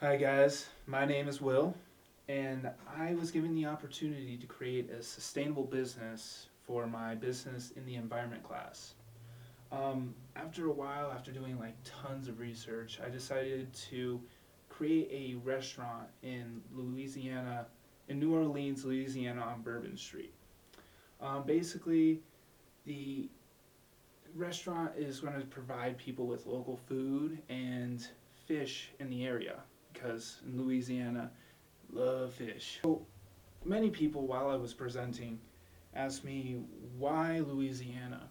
Hi guys, my name is Will, and I was given the opportunity to create a sustainable business for my business in the environment class. After a while, after doing like tons of research, I decided to create a restaurant in Louisiana, in New Orleans, Louisiana, on Bourbon Street. Basically, the restaurant is going to provide people with local food and fish in the area because in Louisiana, love fish. So many people, while I was presenting, asked me why Louisiana.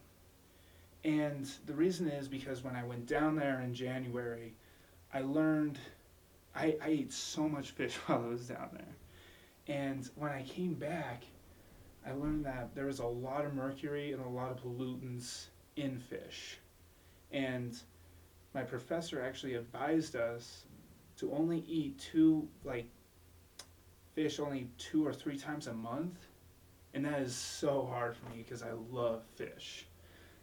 And the reason is because when I went down there in January, I learned I ate so much fish while I was down there. And when I came back, I learned that there was a lot of mercury and a lot of pollutants in fish. And my professor actually advised us to only eat fish only 2 or 3 times a month. And that is so hard for me because I love fish.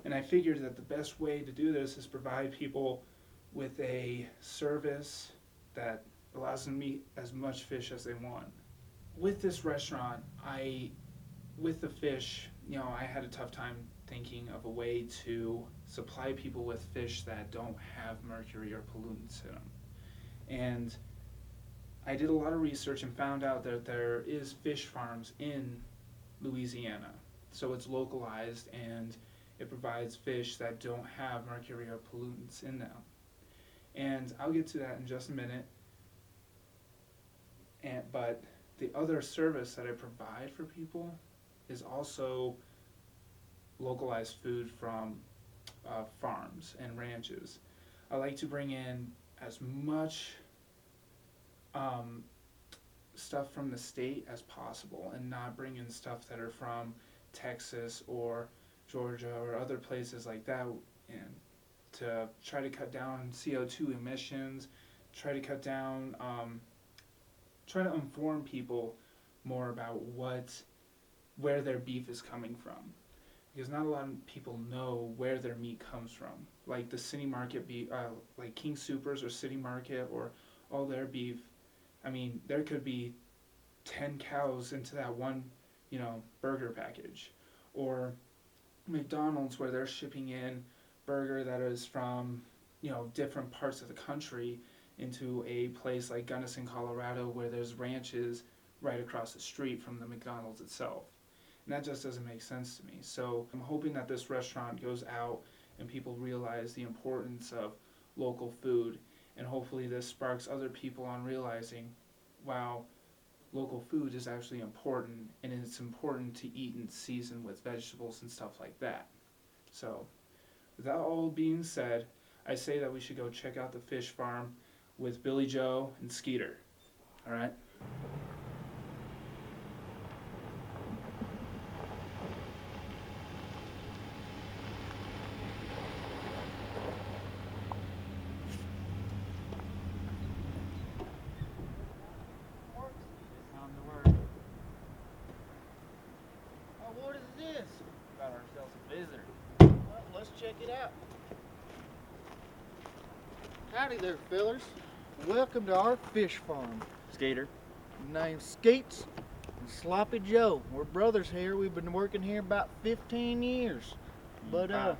And I figured that the best way to do this is provide people with a service that allows them to eat as much fish as they want. With this restaurant, with the fish, I had a tough time thinking of a way to supply people with fish that don't have mercury or pollutants in them. And I did a lot of research and found out that there is fish farms in Louisiana. So it's localized and it provides fish that don't have mercury or pollutants in them. And I'll get to that in just a minute. But the other service that I provide for people is also localized food from farms and ranches. I like to bring in as much stuff from the state as possible and not bring in stuff that are from Texas or Georgia or other places like that, and to try to cut down CO2 emissions, try to cut down, try to inform people more about where their beef is coming from, because not a lot of people know where their meat comes from. Like the city market beef, like King Soopers or City Market or all their beef. I mean, there could be 10 cows into that one, burger package, or McDonald's where they're shipping in burger that is from, different parts of the country into a place like Gunnison, Colorado, where there's ranches right across the street from the McDonald's itself. And that just doesn't make sense to me. So I'm hoping that this restaurant goes out and people realize the importance of local food, and hopefully this sparks other people on realizing, wow, local food is actually important, and it's important to eat in season with vegetables and stuff like that. So, with that all being said, I say that we should go check out the fish farm with Billy Joe and Skeeter. All right? What is this? Got ourselves a visitor. Well, let's check it out. Howdy there, fellers. Welcome to our fish farm. Skater. Name's Skeets and Sloppy Joe. We're brothers here. We've been working here about 15 years. But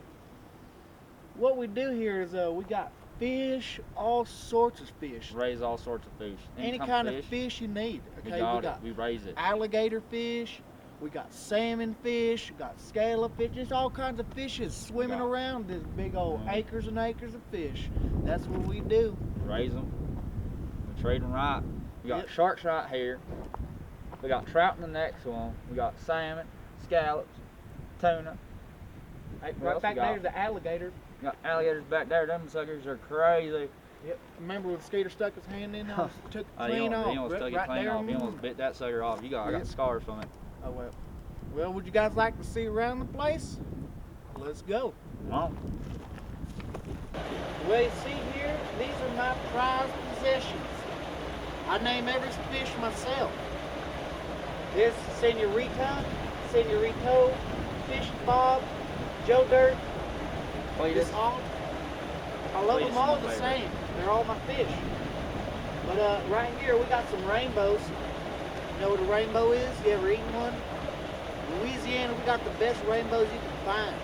what we do here is we got fish, all sorts of fish. Raise all sorts of fish. Any kind of fish you need. We Okay, got it. We raise it. alligator fish. We got salmon fish, we got scallop fish, just all kinds of fishes swimming around this big old acres and acres of fish. That's what we do. Raise them. We trade them right. We got Yep. sharks right here. We got trout in the next one. We got salmon, scallops, tuna. Hey, What right else back we got? there, the alligator. We got alligators back there. Them suckers are crazy. Yep. Remember when the skater stuck his hand in there, took it He clean off. almost took it right clean there. off. He almost bit that sucker off. I Yep. got scars from it. Oh well. Well, would you guys like to see around the place? Let's go. Come on. Well, you see here, these are my prized possessions. I name every fish myself. This is Senorita, Senorito, Fish Bob, Joe Dirt. Cletus. This all, I love Cletus them all is the my same. They're all my fish. But right here we got some rainbows. You know what a rainbow is? You ever eaten one? Louisiana, we got the best rainbows you can find.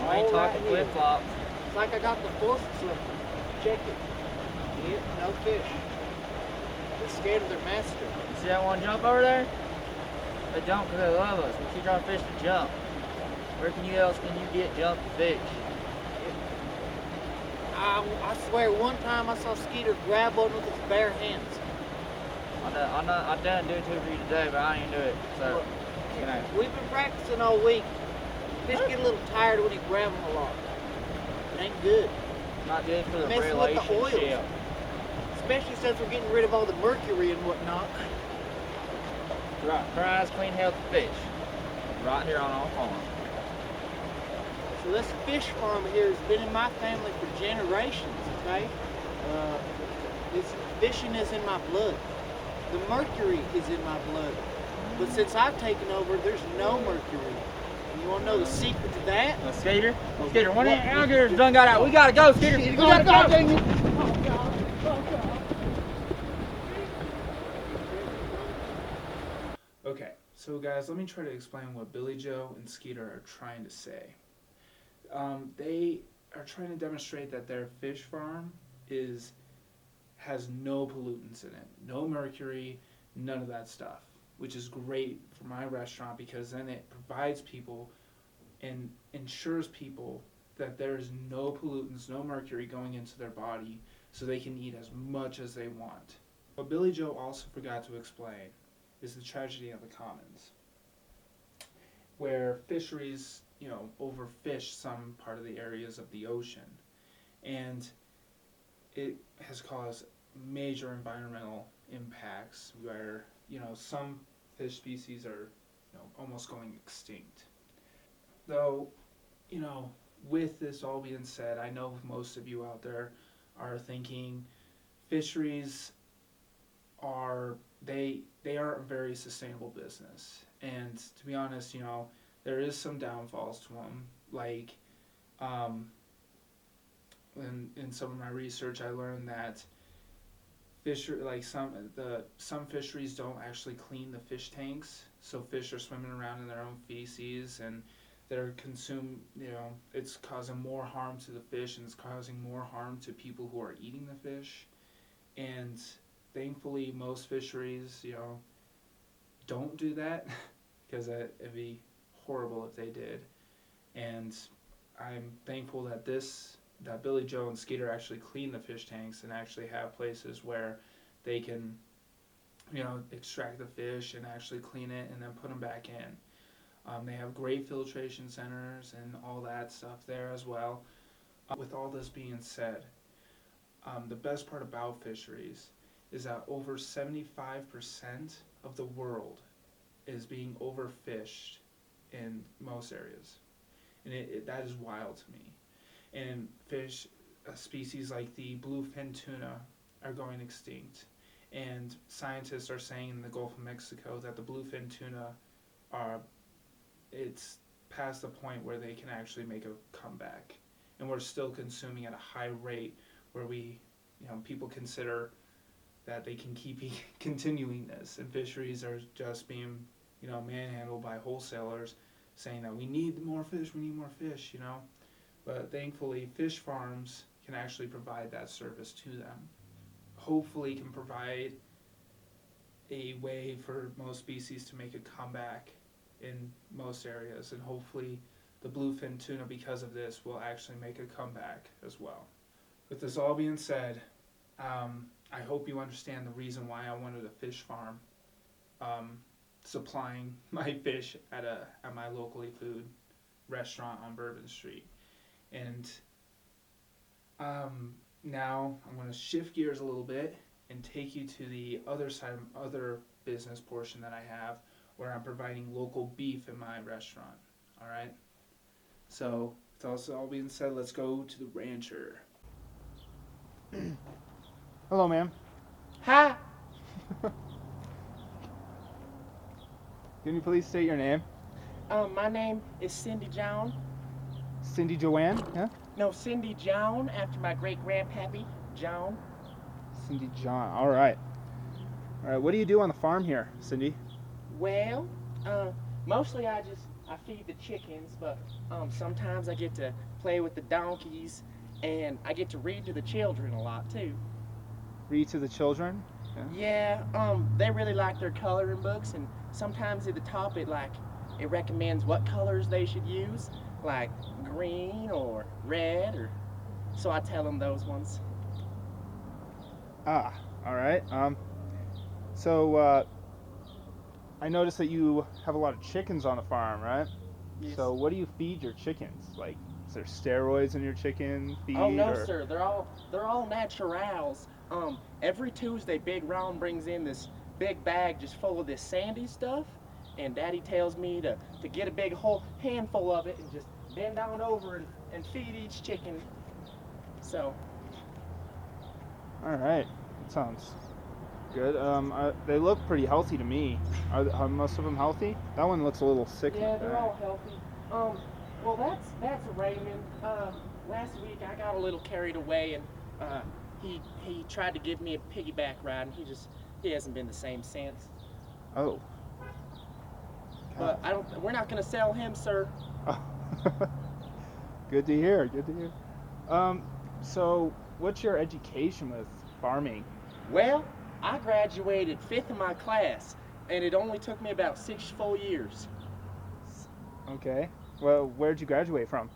I ain't All right talking here. flip flops. It's like I got the force or something. Check it. Yep, no fish. They're scared of their master. You see that one jump over there? They jump because they love us. We teach our fish to jump. Where else can you get jumping fish? I swear, one time I saw Skeeter grab one with his bare hands. I done do it to for you today, but I ain't do it. So, you know. We've been practicing all week. Fish get a little tired when you grab them a lot. It ain't good. Not good for the Messing with the oils. relationship. Especially since we're getting rid of all the mercury and whatnot. Right. Prize clean, healthy fish. Right here on our farm. So this fish farm here has been in my family for generations, okay? This fishing is in my blood. The mercury is in my blood. But since I've taken over, there's no mercury. And you want to know the secret to that? Skeeter, one of the alligators done got out. We gotta go, Skeeter. We gotta go. Okay, so guys, let me try to explain what Billy Joe and Skeeter are trying to say. They are trying to demonstrate that their fish farm has no pollutants in it, no mercury, none of that stuff, which is great for my restaurant because then it provides people and ensures people that there's no pollutants, no mercury going into their body so they can eat as much as they want. What Billy Joe also forgot to explain is the tragedy of the commons, where fisheries, overfish some part of the areas of the ocean, and it has caused major environmental impacts where, some fish species are, almost going extinct. Though, with this all being said, I know most of you out there are thinking fisheries they aren't a very sustainable business. And to be honest, there is some downfalls to them. Like, in some of my research, I learned that some fisheries don't actually clean the fish tanks, so fish are swimming around in their own feces, and they're consumed. It's causing more harm to the fish, and it's causing more harm to people who are eating the fish. And thankfully, most fisheries, don't do that, because it'd be horrible if they did. And I'm thankful that Billy Joe and Skeeter actually clean the fish tanks and actually have places where they can, extract the fish and actually clean it and then put them back in. They have great filtration centers and all that stuff there as well. With all this being said, the best part about fisheries is that over 75% of the world is being overfished in most areas. And that is wild to me. And fish species like the bluefin tuna are going extinct. And scientists are saying in the Gulf of Mexico that the bluefin tuna it's past the point where they can actually make a comeback. And we're still consuming at a high rate where people consider that they can keep continuing this. And fisheries are just being, manhandled by wholesalers saying that we need more fish. But thankfully, fish farms can actually provide that service to them. Hopefully can provide a way for most species to make a comeback in most areas, and hopefully the bluefin tuna, because of this, will actually make a comeback as well. With this all being said, I hope you understand the reason why I wanted a fish farm supplying my fish at my locally food restaurant on Bourbon Street. And now I'm going to shift gears a little bit and take you to the other business portion that I have, where I'm providing local beef in my restaurant. All right. So with all being said, let's go to the rancher. Hello, ma'am. Hi. Can you please state your name? My name is Cindy Joan. Cindy Joanne? Yeah? No, Cindy Joan, after my great grandpappy, Joan. Cindy John. All right. All right. What do you do on the farm here, Cindy? Well, mostly I feed the chickens, but sometimes I get to play with the donkeys, and I get to read to the children a lot too. Read to the children? Yeah, they really like their coloring books, and sometimes at the top it recommends what colors they should use, like green or red, or so I tell them those ones. Ah, all right. So I noticed that you have a lot of chickens on the farm, right? Yes. So what do you feed your chickens? Like, is there steroids in your chicken feed? Oh no, or... sir. They're all naturals. Every Tuesday, Big Ron brings in this big bag just full of this sandy stuff, and Daddy tells me to get a big whole handful of it and just bend down over and feed each chicken. So. All right, that sounds good. They look pretty healthy to me. Are most of them healthy? That one looks a little sick. Yeah, like they're that. all healthy. Well, that's Raymond. Last week I got a little carried away, and he tried to give me a piggyback ride, and he hasn't been the same since. Oh. But we're not gonna sell him, sir. Oh. Good to hear. Good to hear. So what's your education with farming? Well, I graduated 5th in my class, and it only took me about 6 full years. Okay. Well, where'd you graduate from?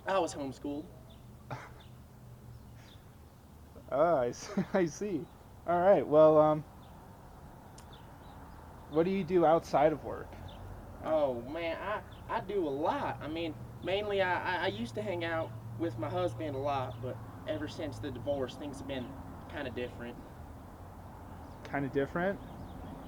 I was homeschooled. Oh, I see. All right. Well, what do you do outside of work? Oh man, I do a lot. I mean, mainly I used to hang out with my husband a lot, but ever since the divorce, things have been kind of different. Kind of different?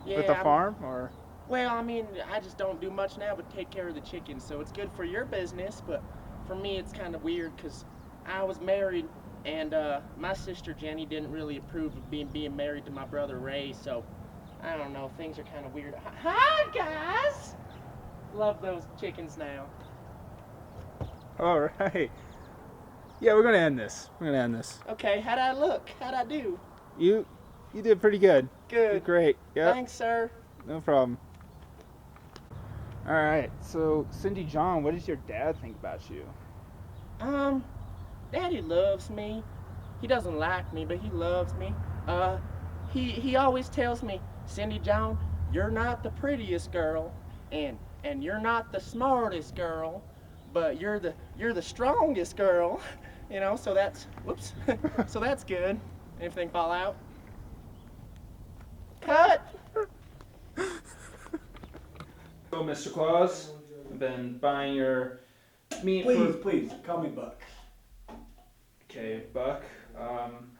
Yeah, With the farm, or? Well, I mean, I just don't do much now but take care of the chickens, so it's good for your business, but for me it's kind of weird because I was married, and my sister Jenny didn't really approve of being married to my brother Ray, so I don't know, things are kind of weird. Hi, guys! Love those chickens now. All right. Yeah, we're gonna end this. Okay, how'd I look? How'd I do? You did pretty good. Good. Did great. Yep. Thanks, sir. No problem. All right. So, Cindy John, what does your dad think about you? Daddy loves me. He doesn't like me, but he loves me. He always tells me, Cindy John, you're not the prettiest girl, and you're not the smartest girl, but you're the strongest girl. You know, so that's so that's good. Anything fall out? Cut. So, Mr. Claus, I've been buying your meat Please, call me Buck. Okay, Buck.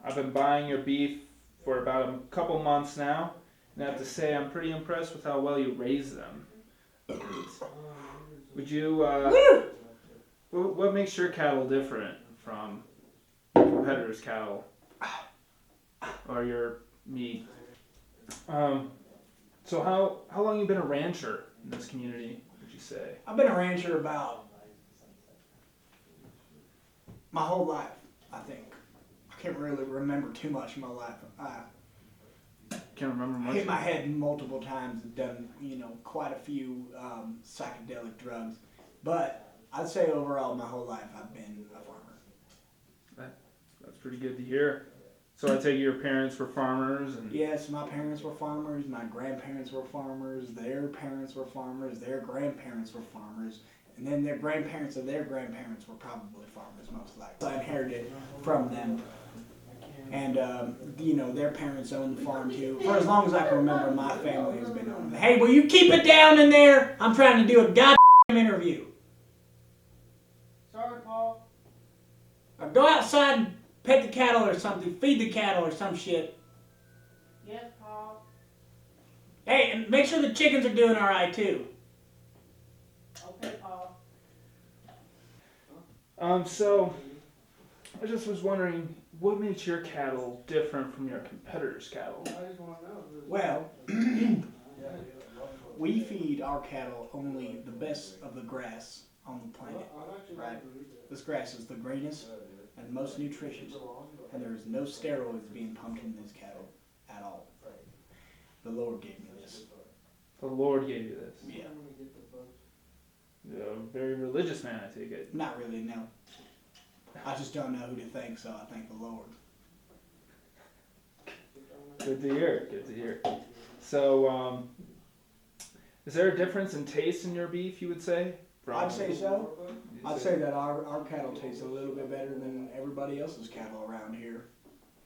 I've been buying your beef for about a couple months now, and I have to say I'm pretty impressed with how well you raise them. Would you, what makes your cattle different from competitors' cattle? Or your meat? So how long you been a rancher in this community, would you say? I've been a rancher about my whole life, I think. I can't really remember too much of my life. Can't remember much. Hit my head multiple times and done, quite a few psychedelic drugs. But I'd say overall my whole life I've been a farmer. That's pretty good to hear. So I take your parents were farmers, and Yes, my parents were farmers, my grandparents were farmers, their parents were farmers, their grandparents were farmers, and then their grandparents of their grandparents were probably farmers, most likely. I inherited from them. And, their parents owned the farm too. For as long as I can remember, my family has been owning it. Hey, will you keep it down in there? I'm trying to do a goddamn interview. Sorry, Paul. Or go outside and pet the cattle or something. Feed the cattle or some shit. Yes, Paul. Hey, and make sure the chickens are doing all right too. Okay, Paul. So I just was wondering, what makes your cattle different from your competitors' cattle? Well, we feed our cattle only the best of the grass on the planet, right? This grass is the greenest and most nutritious. and there is no steroids being pumped in this cattle at all. The Lord gave me this. The Lord gave you this. Yeah. You're a very religious man, I take it. Not really, no. I just don't know who to thank, so I thank the Lord. Good to hear. Good to hear. So, is there a difference in taste in your beef, you would say? I'd say so. You'd I'd say that our cattle taste a little bit better than everybody else's cattle around here.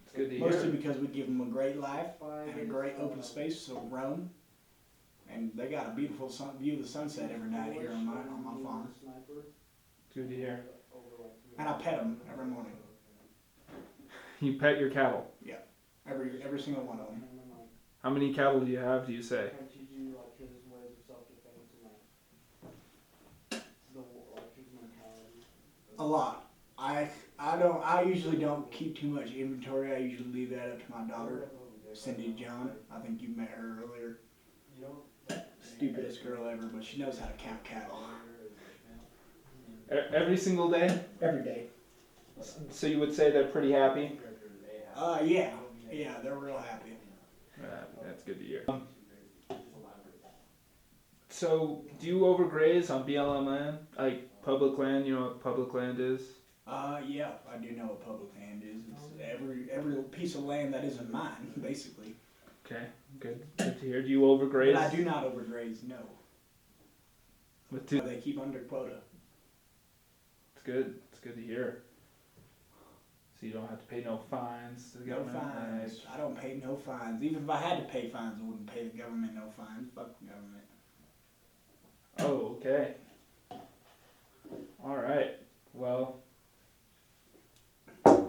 It's good to Mostly hear. because we give them a great life and a great open space to roam. And they got a beautiful view of the sunset every night here on my farm. Good to hear. And I pet them every morning. You pet your cattle. Every single one of them. How many cattle do you have, do you say? A lot. I usually don't keep too much inventory. I usually leave that up to my daughter, Cindy John. I think you met her earlier. Stupidest girl ever, but she knows how to count cattle. Every single day? Every day. So you would say they're pretty happy? Yeah. Yeah, they're real happy. That's good to hear. So, do you overgraze on BLM land? Like public land, you know what public land is? Yeah, I do know what public land is. It's every piece of land that isn't mine, basically. Okay, good to hear. Do you overgraze? But I do not overgraze, no. With They keep under quota. It's good. It's good to hear. So you don't have to pay no fines to the No government. fines. I don't pay no fines. Even if I had to pay fines, I wouldn't pay the government no fines. Fuck the government. Oh, okay. All right. Well,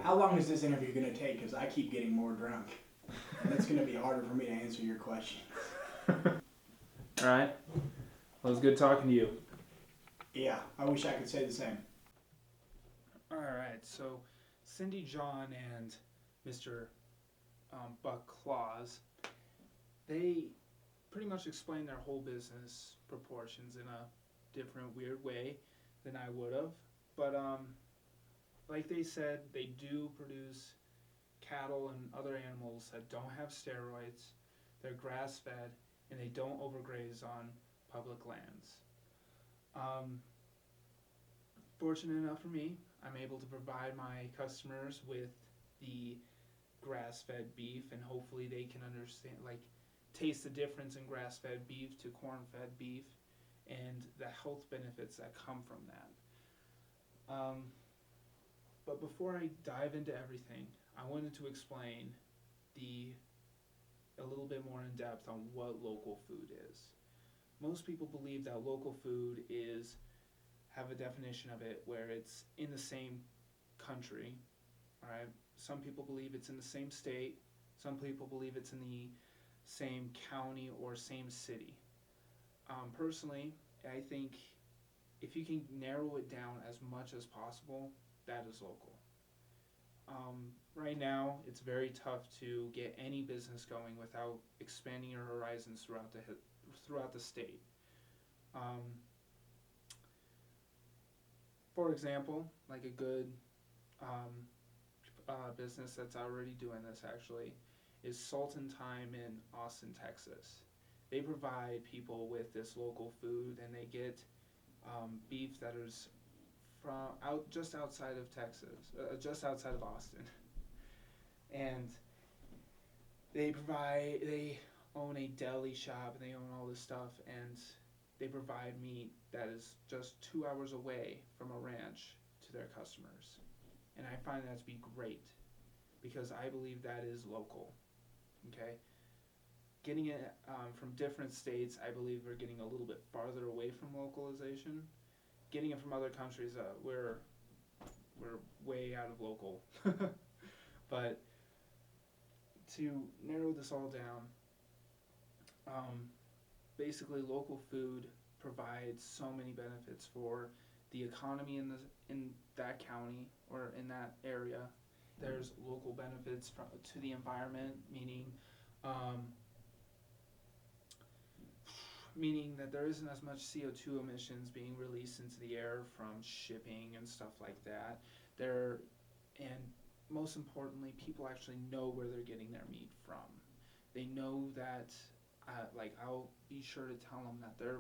How long is this interview going to take? Because I keep getting more drunk. And it's going to be harder for me to answer your question. all right. Well, it was good talking to you. Yeah, I wish I could say the same. All right, so Cindy John and Mr. Buck Claus, they pretty much explained their whole business proportions in a different, weird way than I would have. But like they said, they do produce cattle and other animals that don't have steroids, they're grass-fed, and they don't overgraze on public lands. Fortunate enough for me, I'm able to provide my customers with the grass-fed beef, and hopefully they can understand, like, taste the difference in grass-fed beef to corn-fed beef and the health benefits that come from that. But before I dive into everything, I wanted to explain a little bit more in depth on what local food is. Most people believe that local food have a definition of it where it's in the same country, alright? Some people believe it's in the same state, some people believe it's in the same county or same city. Personally, I think if you can narrow it down as much as possible, that is local. Right now, it's very tough to get any business going without expanding your horizons throughout the state. For example, like a good business that's already doing this actually is Salt and Thyme in Austin, Texas. They provide people with this local food, and they get beef that is from just outside of Texas, just outside of Austin. And they own a deli shop, and they own all this stuff, and they provide meat that is just 2 hours away from a ranch to their customers. And I find that to be great, because I believe that is local, okay? Getting it from different states, I believe we're getting a little bit farther away from localization. Getting it from other countries, we're way out of local. But to narrow this all down, basically local food provides so many benefits for the economy in that county or in that area. There's local benefits to the environment, meaning that there isn't as much CO2 emissions being released into the air from shipping and stuff like that. And most importantly, people actually know where they're getting their meat from. They know that, like, I'll be sure to tell them that their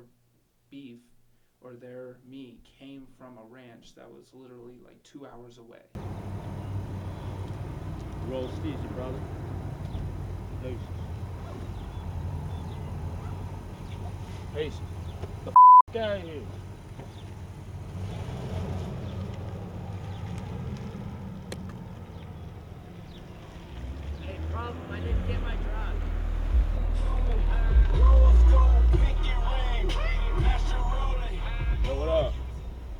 beef or their meat came from a ranch that was literally like 2 hours away. Roll steezy, brother. Deuces. Ace. The f*** out of here. Hey, problem, I didn't get my drive. Yo, what up?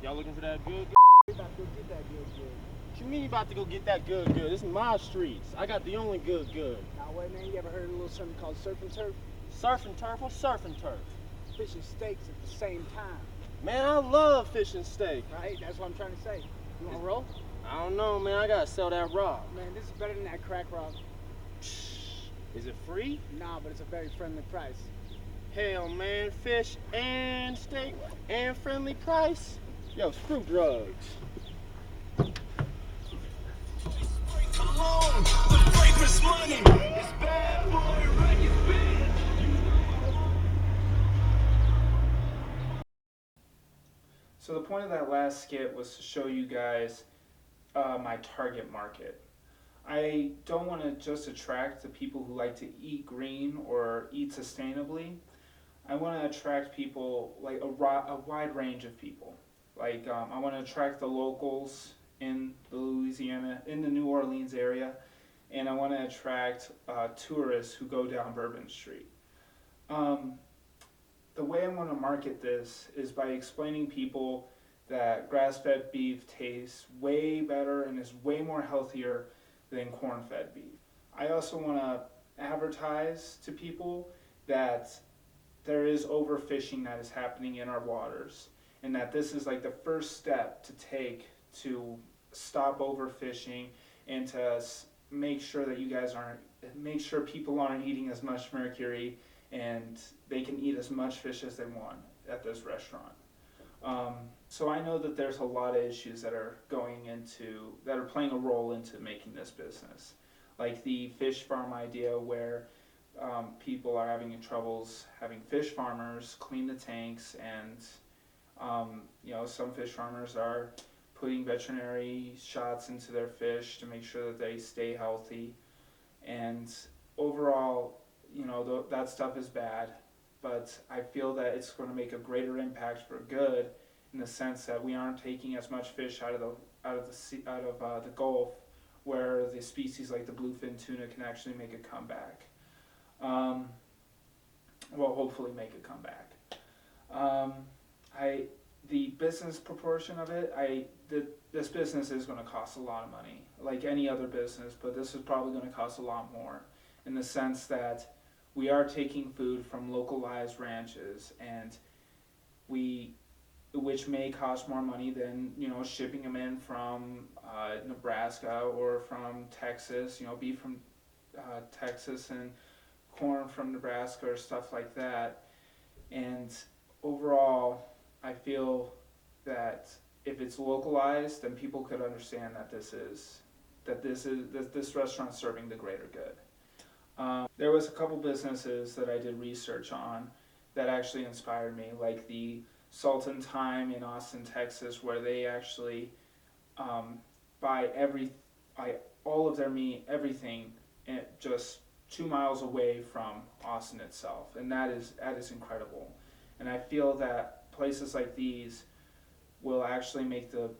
Y'all looking for that good? We about to go get that good. What you mean you about to go get that good? This is my streets. I got the only good. Now wait, man, you ever heard of a little something called surf and turf? Surf and turf? What's surf and turf? Fishing steaks at the same time, Man, I love fish and steak. right? That's what I'm trying to say. You wanna roll? I don't know, man. I gotta sell that rock. Man, this is better than that crack rock. Is it free? Nah, but it's a very friendly price. Hell, man. Fish and steak and friendly price? Yo, screw drugs. So the point of that last skit was to show you guys my target market. I don't want to just attract the people who like to eat green or eat sustainably. I want to attract people, like a wide range of people. Like I want to attract the locals in the Louisiana, in the New Orleans area, and I want to attract tourists who go down Bourbon Street. The way I want to market this is by explaining people that grass-fed beef tastes way better and is way more healthier than corn-fed beef. I also want to advertise to people that there is overfishing that is happening in our waters, and that this is like the first step to take to stop overfishing and to make sure that make sure people aren't eating as much mercury and they can eat as much fish as they want at this restaurant. So I know that there's a lot of issues that are playing a role into making this business, like the fish farm idea where people are having troubles having fish farmers clean the tanks, and some fish farmers are putting veterinary shots into their fish to make sure that they stay healthy, and overall, that stuff is bad, but I feel that it's going to make a greater impact for good, in the sense that we aren't taking as much fish out of the Gulf, where the species like the bluefin tuna can actually make a comeback. Hopefully make a comeback. The business proportion of it, this business is going to cost a lot of money, like any other business, but this is probably going to cost a lot more, in the sense that we are taking food from localized ranches, and which may cost more money than shipping them in from Nebraska or from Texas, beef from Texas and corn from Nebraska or stuff like that. And overall, I feel that if it's localized, then people could understand that this restaurant's serving the greater good. There was a couple businesses that I did research on that actually inspired me, like the Salt and Thyme in Austin, Texas, where they actually buy all of their meat, everything, just 2 miles away from Austin itself, and that is incredible. And I feel that places like these will actually make a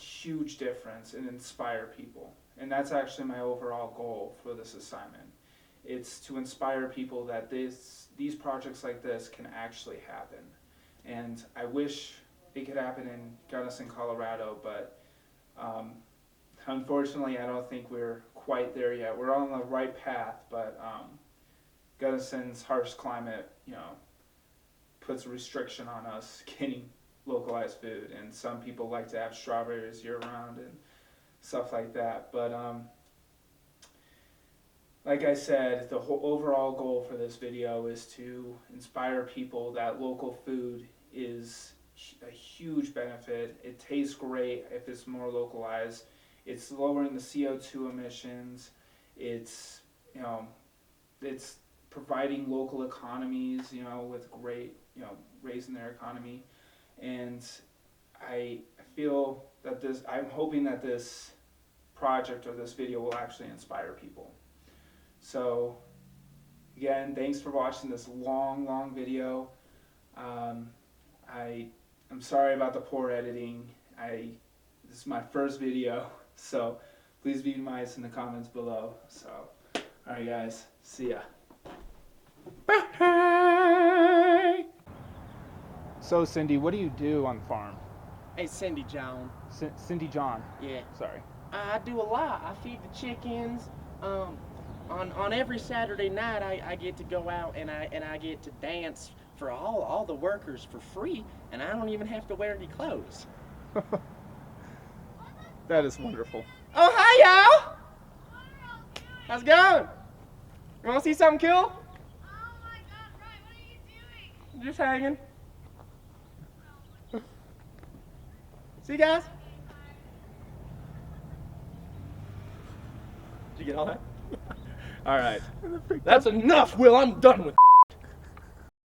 huge difference and inspire people, and that's actually my overall goal for this assignment. It's to inspire people that these projects like this can actually happen. And I wish it could happen in Gunnison, Colorado, but unfortunately I don't think we're quite there yet. We're on the right path, but Gunnison's harsh climate, puts a restriction on us getting localized food, and some people like to have strawberries year-round and stuff like that. But like I said, the whole overall goal for this video is to inspire people that local food is a huge benefit. It tastes great if it's more localized, It's lowering the CO2 emissions. It's, you know, it's providing local economies, you know, with great, you know, raising their economy. And I feel that I'm hoping that this project or this video will actually inspire people. So again, thanks for watching this long video. I'm sorry about the poor editing. This is my first video, so please be nice in the comments below. So, alright guys, see ya. Bye. So Cindy, what do you do on the farm? Hey, Cindy John. Cindy John. Yeah. Sorry. I do a lot. I feed the chickens. On every Saturday night, I get to go out and I get to dance for all the workers for free, and I don't even have to wear any clothes. That is wonderful. Oh, hi, y'all! How's it going? You want to see something cool? Oh my God, Brian, what are you doing? Just hanging. See you guys. Did you get all that? All right. That's enough, Will. I'm done with